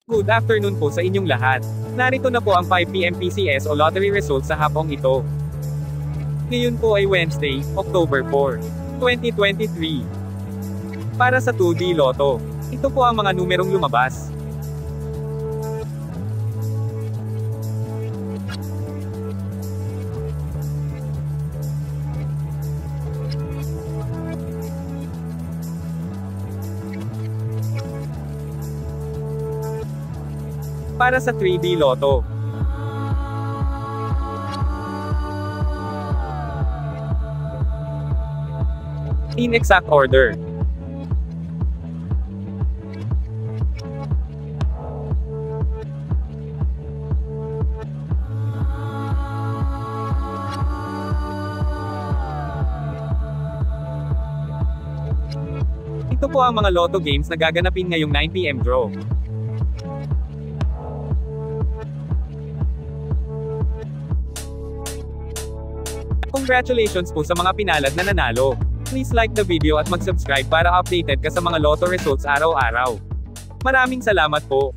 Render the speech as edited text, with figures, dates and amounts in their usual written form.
Good afternoon po sa inyong lahat. Narito na po ang 5 PM PCS o lottery results sa hapong ito. Ngayon po ay Wednesday, October 4, 2023. Para sa 2D Lotto, ito po ang mga numerong lumabas. Para sa 3D Lotto, in exact order. Ito po ang mga Lotto games na gaganapin ngayong 9 PM draw. Congratulations po sa mga pinalad na nanalo. Please like the video at mag-subscribe para updated ka sa mga Lotto results araw-araw. Maraming salamat po.